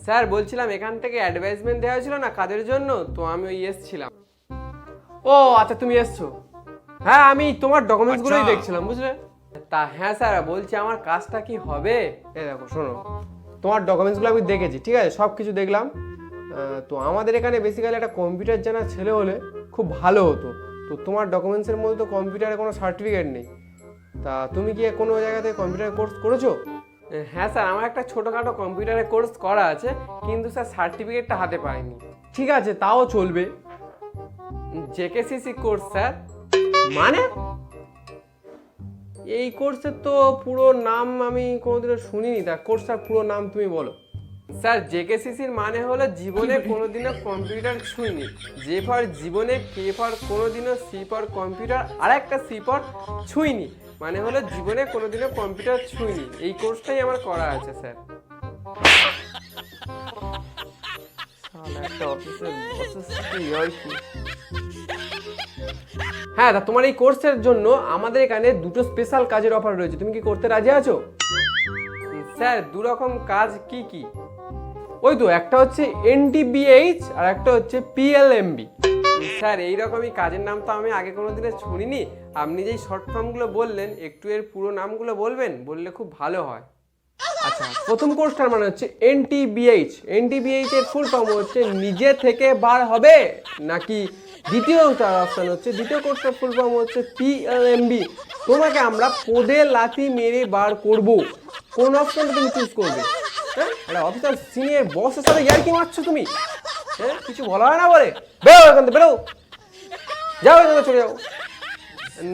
Sir বলছিলাম এখান থেকে অ্যাডভাইসমেন্ট দেওয়া হয়েছিল না কাজের জন্য, তো আমি ওই এসছিলাম। ও আচ্ছা, তুমি এসছো। হ্যাঁ, আমি তোমার ডকুমেন্টসগুলোই দেখছিলাম, বুঝলে। তা হ্যাঁ স্যার, বলছি আমার কাজটা কি হবে। এই দেখো শোনো, তোমার ডকুমেন্টসগুলো আমি দেখেছি, ঠিক আছে, সব কিছু দেখলাম। তো আমাদের এখানে বেসিক্যালি একটা কম্পিউটার জানা ছেলে হলে খুব ভালো হতো। তো তোমার ডকুমেন্টসের মধ্যে তো কম্পিউটারে কোনো সার্টিফিকেট নেই। তা তুমি কি কোনো জায়গা থেকে কম্পিউটার কোর্স করেছো? হ্যাঁ স্যার, আমার একটা ছোটোখাটো কম্পিউটারের কোর্স করা আছে, কিন্তু স্যার সার্টিফিকেটটা হাতে পাইনি। ঠিক আছে, তাও চলবে। জেকেসিসি কোর্স স্যার। মানে এই কোর্সের তো পুরো নাম আমি কোনোদিনও শুনিনি। তা কোর্সটার পুরো নাম তুমি বলো। স্যার জেকেসিসির মানে হলো জীবনে কোনোদিনও কম্পিউটার ছুঁইনি। যে ফর জীবনে, কে ফর কোনোদিনও, সি ফর কম্পিউটার, আর একটা সি ফর ছুঁইনি, মানে হলো জীবনে কোনোদিনও কম্পিউটার ছুঁইনি। এই কোর্সটাই আমার করা আছে স্যার। একটা অফিসের বসের কি আর কি। হ্যাঁ, তা তোমার এই কোর্সের জন্য আমাদের এখানে দুটো স্পেশাল কাজের অফার রয়েছে, তুমি কি করতে রাজি আছো? স্যার দু রকম কাজ কি কি? ওই তো একটা হচ্ছে এনটিবিএইচ আর একটা হচ্ছে পিএলএমবি। স্যার এইরকমই কাজের নাম তো আমি আগে কোনো দিনে শুনিনি। আপনি যেই শর্ট ফর্মগুলো বললেন, একটু এর পুরো নামগুলো বলবেন, বললে খুব ভালো হয়। আচ্ছা, প্রথম কোর্সটার মানে হচ্ছে এনটিবিএইচ। এনটিবিএইচ এর ফুল ফর্ম হচ্ছে নিজে থেকে বার হবে, নাকি দ্বিতীয়টার অপশন হচ্ছে, দ্বিতীয় কোর্সটার ফুল ফর্ম হচ্ছে পিএলএমবি, তোমাকে আমরা পদে লাথি মেরে বার করব। কোন অপশনটা তুমি চুজ করবে? হ্যাঁ, একটা অফিসার সিনিয়র বসের সাথে ইয়ার্কি মারছো তুমি? হ্যাঁ, কিছু বলা হয় না বলে? বেরো এখান থেকে, বেরো, যাও এখানে, চলে যাও।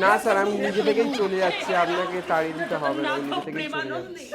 না স্যার, আমি নিজে থেকেই চলে যাচ্ছি, আপনাকে তাড়িয়ে দিতে হবে না, আমি নিজে থেকেই চলে যাচ্ছি।